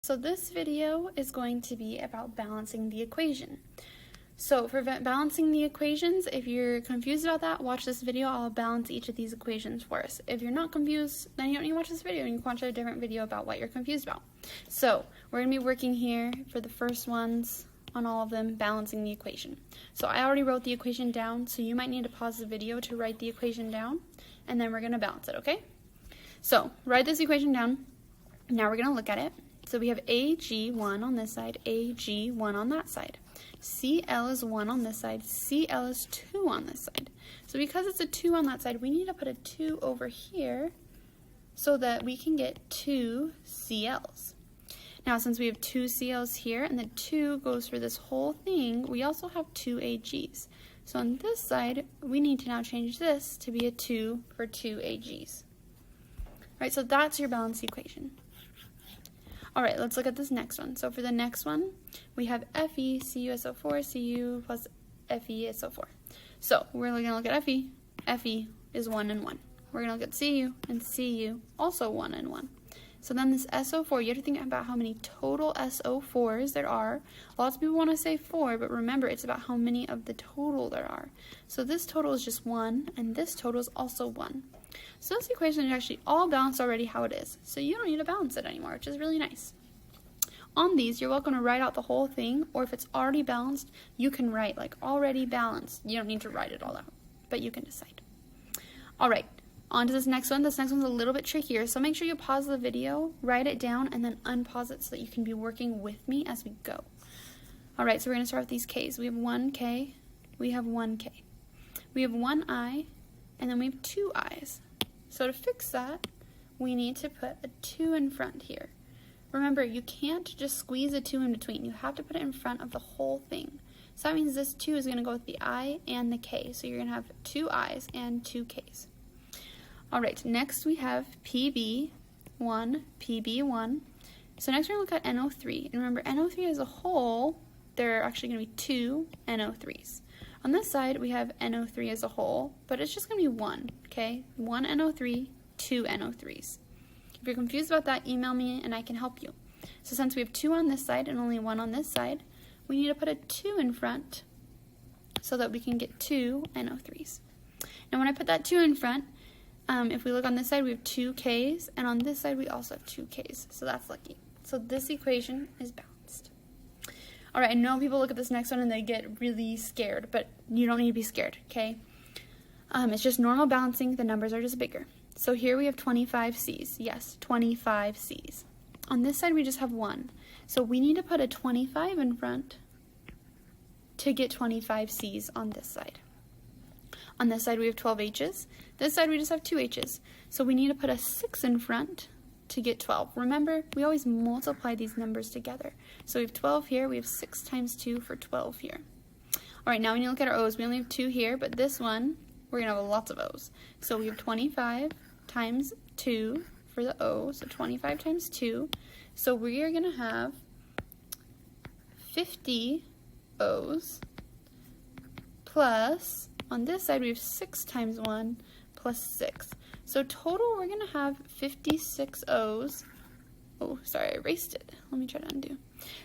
So this video is going to be about balancing the equation. So for balancing the equations, if you're confused about that, watch this video. I'll balance each of these equations for us. If you're not confused, then you don't need to watch this video. You can watch a different video about what you're confused about. So we're going to be working here for the first ones on all of them, balancing the equation. So I already wrote the equation down, so you might need to pause the video to write the equation down, and then we're going to balance it, okay? So write this equation down. Now we're going to look at it. So we have AG1 on this side, AG1 on that side. CL is 1 on this side, CL is 2 on this side. So because it's a 2 on that side, we need to put a 2 over here so that we can get 2 CLs. Now since we have 2 CLs here and the 2 goes for this whole thing, we also have 2 AGs. So on this side, we need to now change this to be a 2 for 2 AGs. Alright, so that's your balanced equation. Alright, let's look at this next one. So for the next one, we have Fe CuSO4 Cu plus FeSO4. So we're going to look at Fe. Fe is 1 and 1. We're going to look at Cu, and Cu also 1 and 1. So then this SO4, you have to think about how many total SO4s there are. Lots of people want to say 4, but remember it's about how many of the total there are. So this total is just 1, and this total is also 1. So this equation is actually all balanced already how it is. So you don't need to balance it anymore, which is really nice. On these, you're welcome to write out the whole thing, or if it's already balanced, you can write like already balanced. You don't need to write it all out, but you can decide. Alright, on to this next one. This next one's a little bit trickier, so make sure you pause the video, write it down, and then unpause it so that you can be working with me as we go. Alright, so we're going to start with these K's. We have 1K, we have 1K. We have 1 I, and then we have 2 I's. So to fix that, we need to put a 2 in front here. Remember, you can't just squeeze a 2 in between. You have to put it in front of the whole thing. So that means this 2 is going to go with the I and the K. So you're going to have 2 I's and 2 K's. Alright, next we have PB1, PB1. So next we're going to look at NO3. And remember, NO3 as a whole, there are actually going to be 2 NO3s. On this side, we have NO3 as a whole, but it's just going to be 1, okay? 1 NO3, 2 NO3s. If you're confused about that, email me and I can help you. So since we have 2 on this side and only 1 on this side, we need to put a 2 in front so that we can get 2 NO3s. Now when I put that 2 in front, if we look on this side, we have 2 K's, and on this side, we also have 2 K's, so that's lucky. So this equation is balanced. Alright, I know people look at this next one and they get really scared, but you don't need to be scared, okay? It's just normal balancing, the numbers are just bigger. So here we have 25 C's, yes, 25 C's. On this side, we just have 1. So we need to put a 25 in front to get 25 C's on this side. On this side, we have 12 H's. This side, we just have 2 H's. So we need to put a 6 in front to get 12. Remember, we always multiply these numbers together. So we have 12 here, we have 6 times 2 for 12 here. Alright, now when you look at our O's, we only have 2 here, but this one, we're going to have lots of O's. So we have 25 times 2 for the O, so 25 times 2. So we are going to have 50 O's plus, on this side we have 6 times 1 plus 6. So total we're going to have 56 O's. Oh, sorry, I erased it. Let me try to undo.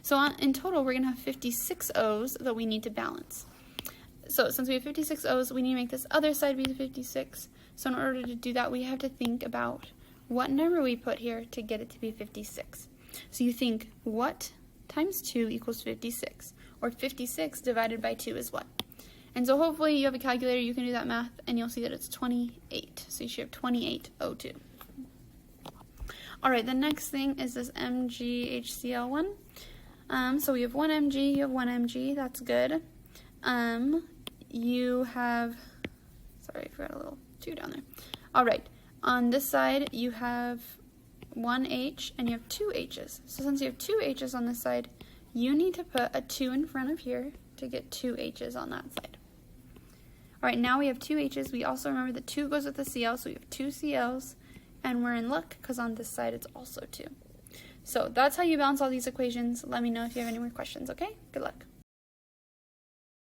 So in total we're going to have 56 O's that we need to balance. So since we have 56 O's, we need to make this other side be 56. So in order to do that, we have to think about what number we put here to get it to be 56. So you think, what times 2 equals 56? Or 56 divided by 2 is what? And so hopefully you have a calculator, you can do that math, and you'll see that it's 28. So you should have 28O2. Alright, the next thing is this MgHCl1. So we have 1 Mg, you have 1 Mg, that's good. You have, sorry, I forgot a little 2 down there. Alright, on this side you have 1 H and you have 2 H's. So since you have 2 H's on this side, you need to put a 2 in front of here to get 2 H's on that side. Alright, now we have 2 H's. We also remember that 2 goes with the Cl, so we have 2 Cl's, and we're in luck because on this side it's also 2. So that's how you balance all these equations. Let me know if you have any more questions, okay? Good luck.